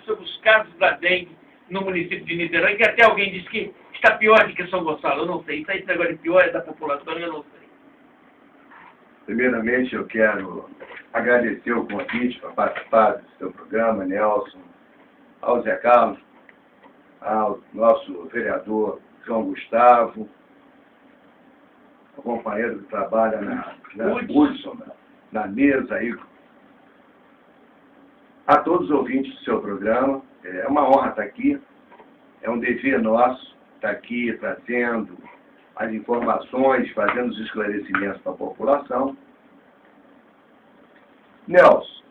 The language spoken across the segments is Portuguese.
sobre os casos da dengue no município de Niterói, que até alguém disse que está pior do que São Gonçalo. Eu não sei. Isso aí, esse negócio de pior é da população, eu não sei. Primeiramente, eu quero agradecer o convite para participar do seu programa, Nelson, ao Zé Carlos, ao nosso vereador João Gustavo, o companheiro que trabalha na Hudson, na mesa aí, a todos os ouvintes do seu programa. É uma honra estar aqui, é um dever nosso estar aqui trazendo as informações, fazendo os esclarecimentos para a população. Nelson,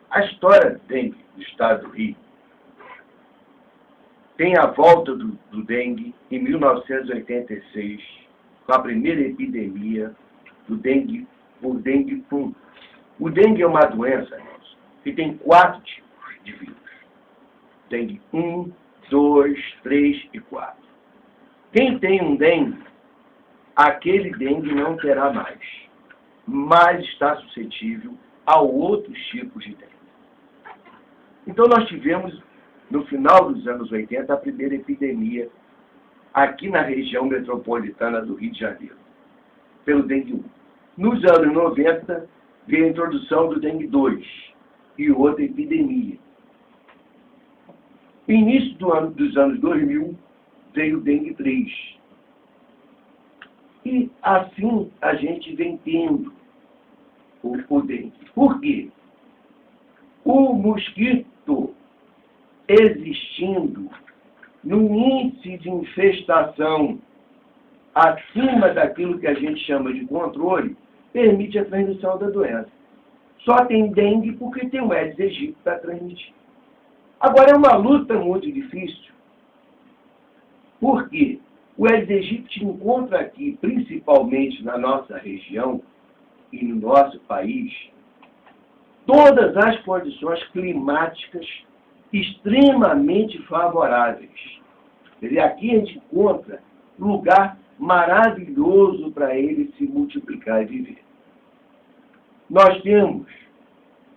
a história dengue do estado do Rio tem a volta do dengue em 1986, com a primeira epidemia do dengue, por dengue 1. O dengue é uma doença, Nelson, que tem 4 tipos de vírus. Dengue 1, 2, 3 e 4. Quem tem um dengue, aquele dengue não terá mais, mas está suscetível a outros tipos de dengue. Então nós tivemos, no final dos anos 80, a primeira epidemia aqui na região metropolitana do Rio de Janeiro, pelo dengue 1. Nos anos 90, veio a introdução do dengue 2 e outra epidemia. No início dos anos 2000, veio o dengue 3. E assim a gente vem tendo o dengue. Por quê? O mosquito existindo num índice de infestação acima daquilo que a gente chama de controle, permite a transmissão da doença. Só tem dengue porque tem o Aedes aegypti para transmitir. Agora, é uma luta muito difícil. Por quê? O Aedes aegypti encontra aqui, principalmente na nossa região e no nosso país, todas as condições climáticas extremamente favoráveis. Quer dizer, aqui a gente encontra um lugar maravilhoso para ele se multiplicar e viver. Nós temos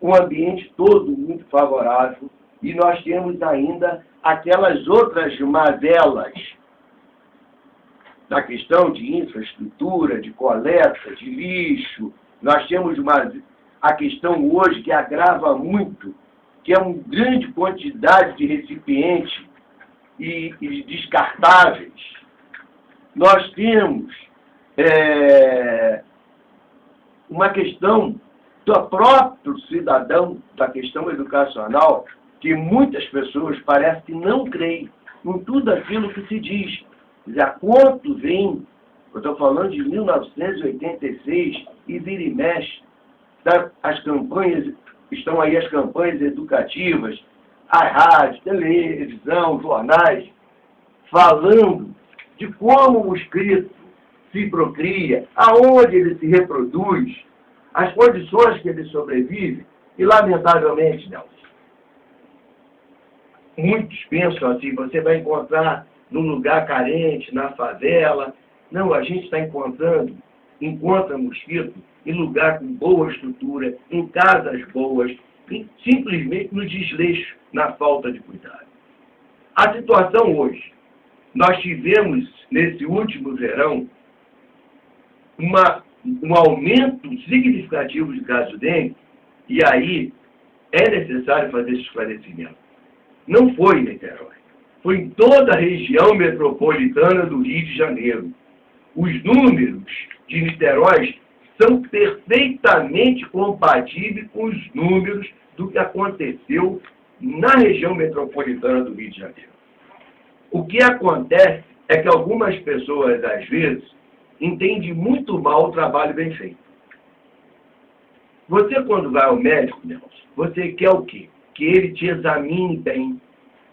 um ambiente todo muito favorável e nós temos ainda aquelas outras mazelas na questão de infraestrutura, de coleta, de lixo. Nós temos a questão hoje que agrava muito, que é uma grande quantidade de recipientes e descartáveis. Nós temos uma questão do próprio cidadão, da questão educacional, que muitas pessoas parecem que não creem em tudo aquilo que se diz. Já quanto vem, eu estou falando de 1986, e vira e mexe, as campanhas, estão aí as campanhas educativas, a rádio, televisão, jornais, falando de como o mosquito se procria, aonde ele se reproduz, as condições que ele sobrevive, e lamentavelmente, Nelson, muitos pensam assim, você vai encontrar num lugar carente, na favela. Não, a gente está encontra mosquito em lugar com boa estrutura, em casas boas, simplesmente no desleixo, na falta de cuidado. A situação hoje, nós tivemos, nesse último verão, um aumento significativo de casos de dengue, e aí é necessário fazer esse esclarecimento. Não foi em Niterói, foi em toda a região metropolitana do Rio de Janeiro. Os números de Niterói são perfeitamente compatíveis com os números do que aconteceu na região metropolitana do Rio de Janeiro. O que acontece é que algumas pessoas, às vezes, entendem muito mal o trabalho bem feito. Você, quando vai ao médico, Nelson, você quer o quê? Que ele te examine bem,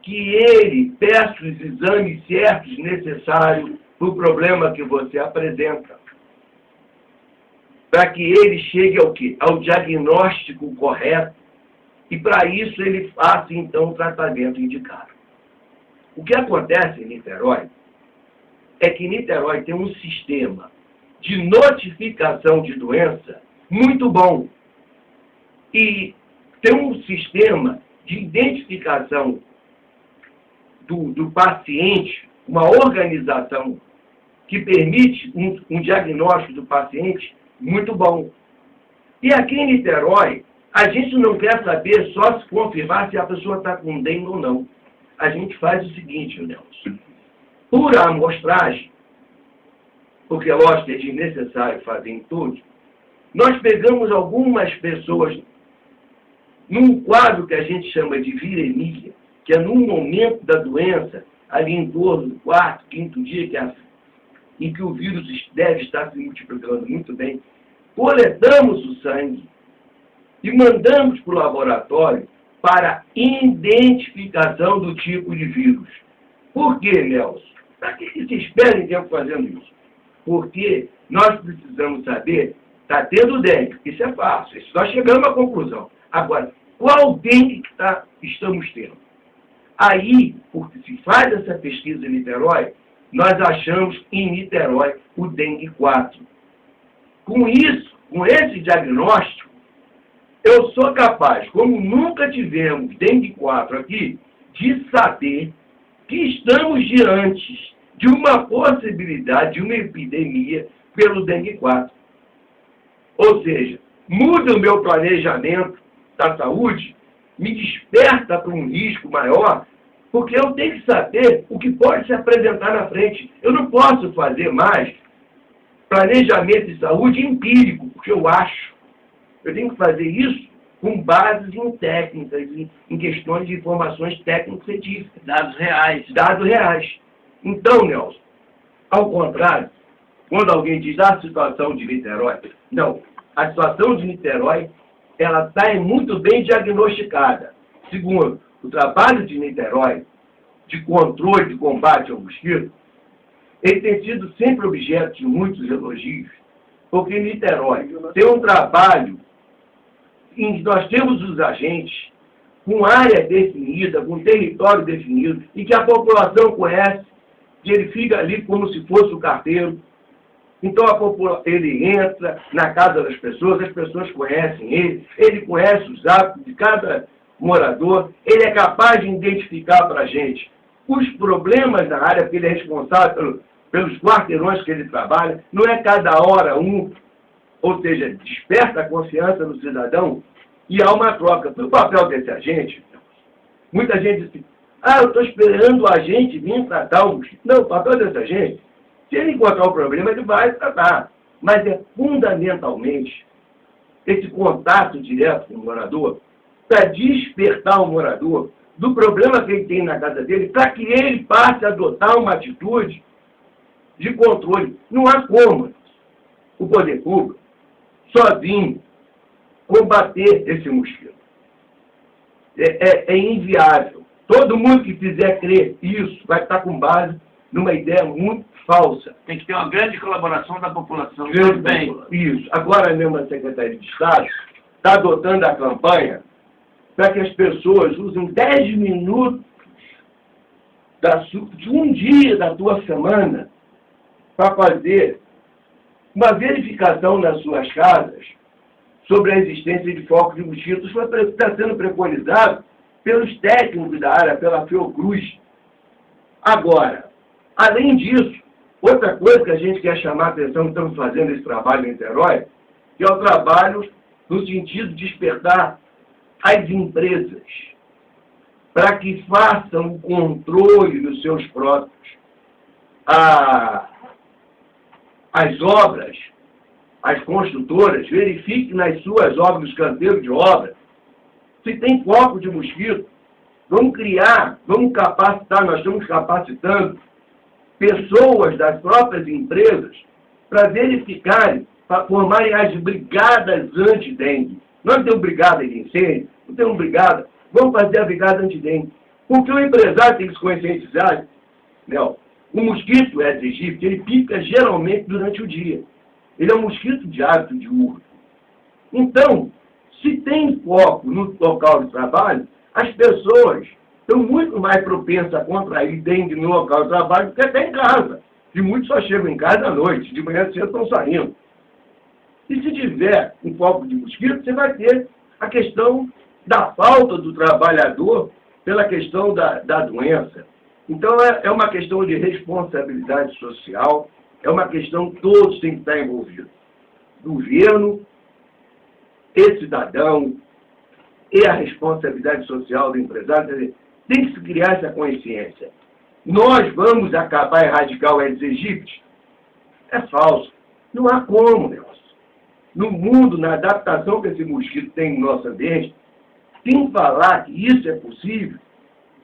que ele peça os exames certos necessários para o problema que você apresenta, para que ele chegue ao quê? Ao diagnóstico correto, e para isso ele faça, então, o tratamento indicado. O que acontece em Niterói é que Niterói tem um sistema de notificação de doença muito bom. E tem um sistema de identificação do paciente, uma organização que permite um diagnóstico do paciente muito bom. E aqui em Niterói, a gente não quer saber só se confirmar se a pessoa está com dengue ou não. A gente faz o seguinte, Nelson. Por amostragem, porque lógico que é desnecessário fazer em todos, nós pegamos algumas pessoas num quadro que a gente chama de viremia, que é num momento da doença, ali em torno do quarto, quinto dia, em que o vírus deve estar se multiplicando muito bem, coletamos o sangue e mandamos para o laboratório para identificação do tipo de vírus. Por quê, Nelson? Para que vocês perdem tempo fazendo isso? Porque nós precisamos saber, está tendo dengue, isso é fácil, isso nós chegamos à conclusão. Agora, qual dengue que estamos tendo? Aí, porque se faz essa pesquisa em Niterói, nós achamos em Niterói o dengue 4. Com isso, com esse diagnóstico, eu sou capaz, como nunca tivemos dengue 4 aqui, de saber que estamos diante de uma possibilidade de uma epidemia pelo dengue 4. Ou seja, muda o meu planejamento da saúde, me desperta para um risco maior, porque eu tenho que saber o que pode se apresentar na frente. Eu não posso fazer mais planejamento de saúde empírico, porque eu acho. Eu tenho que fazer isso com bases em técnicas, em questões de informações técnico-científicas. Dados reais. Dados reais. Então, Nelson, ao contrário, quando alguém diz a situação de Niterói, não, a situação de Niterói, ela está muito bem diagnosticada. Segundo, o trabalho de Niterói, de controle, de combate ao mosquito, ele tem sido sempre objeto de muitos elogios, porque Niterói tem um trabalho em que nós temos os agentes com área definida, com território definido, e que a população conhece, que ele fica ali como se fosse o carteiro. Então ele entra na casa das pessoas, as pessoas conhecem ele conhece os hábitos de cada morador, ele é capaz de identificar para a gente os problemas da área, porque ele é responsável pelos quarteirões que ele trabalha, não é cada hora um, ou seja, desperta a confiança no cidadão e há uma troca. O papel desse agente, muita gente diz assim, eu estou esperando o agente vir tratar o mosquito. Não, o papel desse agente, se ele encontrar o problema, ele vai tratar. Mas é fundamentalmente esse contato direto com o morador para despertar o morador do problema que ele tem na casa dele, para que ele passe a adotar uma atitude de controle. Não há como o poder público, sozinho, combater esse mosquito. É inviável. Todo mundo que quiser crer isso vai estar com base numa ideia muito falsa. Tem que ter uma grande colaboração da população. Tudo bem. Isso. Agora mesmo a Secretaria de Estado está adotando a campanha para que as pessoas usem 10 minutos de um dia da tua semana para fazer uma verificação nas suas casas sobre a existência de focos de mosquitos. Está sendo preconizado pelos técnicos da área, pela Fiocruz. Agora, além disso, outra coisa que a gente quer chamar a atenção, que estamos fazendo esse trabalho em Niterói, que é o trabalho no sentido de despertar as empresas para que façam o controle dos seus próprios. As obras, as construtoras, verifiquem nas suas obras, nos canteiros de obra, se tem foco de mosquito. Vamos criar, vamos capacitar, nós estamos capacitando pessoas das próprias empresas para verificarem, para formarem as brigadas anti-dengue. Nós temos brigada de incêndio, não temos brigada, vamos fazer a brigada anti-dengue. Porque o empresário tem que se conscientizar, não, o mosquito é egípcio, ele pica geralmente durante o dia. Ele é um mosquito de hábito diurno. Então, se tem foco no local de trabalho, as pessoas estão muito mais propensas a contrair dengue no local de trabalho do que até em casa. E muitos só chegam em casa à noite, de manhã cedo estão saindo. E se tiver um foco de mosquito, você vai ter a questão da falta do trabalhador pela questão da doença. Então, é uma questão de responsabilidade social, é uma questão que todos têm que estar envolvidos. Governo, e cidadão, e a responsabilidade social do empresário. Quer dizer, tem que se criar essa consciência. Nós vamos acabar erradicar o Aedes aegypti? É falso. Não há como, Nelson. No mundo, na adaptação que esse mosquito tem no nosso ambiente, quem falar que isso é possível,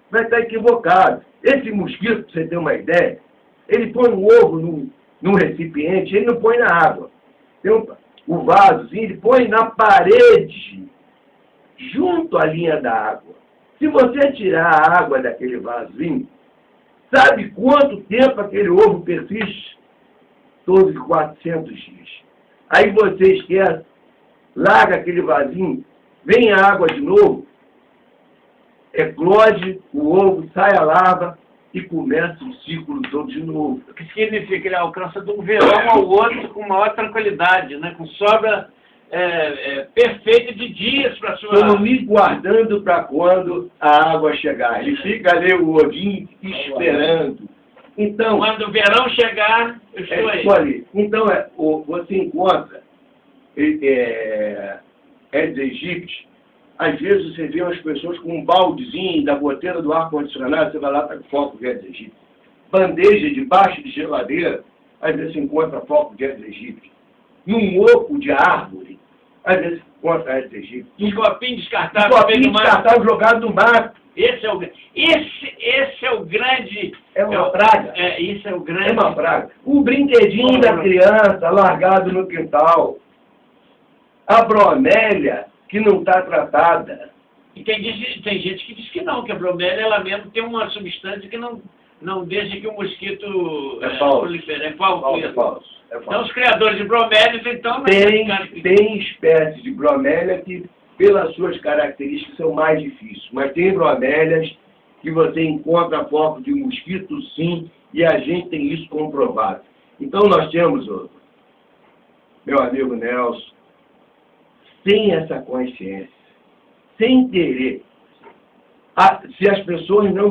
vai estar equivocado. Esse mosquito, para você ter uma ideia, ele põe um ovo num recipiente, ele não põe na água. Tem o vasozinho, ele põe na parede, junto à linha da água. Se você tirar a água daquele vasozinho, sabe quanto tempo aquele ovo persiste? Todos 400 dias. Aí você esquece, larga aquele vasinho, vem a água de novo, eclode o ovo, sai a larva e começa o ciclo todo de novo. O que significa que ele alcança de um verão ao outro com maior tranquilidade, né? Com sobra perfeita de dias para a sua... Estou me guardando para quando a água chegar. Ele fica ali o ovinho esperando. Então, quando o verão chegar, eu estou aí. Ali. Então, você encontra Aedes aegypti. Às vezes você vê umas pessoas com um baldezinho da goteira do ar-condicionado, você vai lá para o foco de Aedes aegypti. Bandeja debaixo de geladeira, às vezes você encontra foco de Aedes aegypti. Num oco de árvore, às vezes você encontra Aedes aegypti. Um copinho descartável. Um copinho descartável jogado no mar. Esse é o grande... É uma praga. Isso é o grande... É uma praga. O brinquedinho da criança largado no quintal. A bromélia que não está tratada. E tem gente que diz que não, que a bromélia, ela mesmo tem uma substância que não deixa que o mosquito prolifere. É falso. Então, os criadores de bromélias, então... Tem espécies de bromélia que, pelas suas características, são mais difíceis. Mas tem bromélias que você encontra foco de mosquito, sim, e a gente tem isso comprovado. Então, nós temos, meu amigo Nelson, sem essa consciência, sem querer, se as pessoas não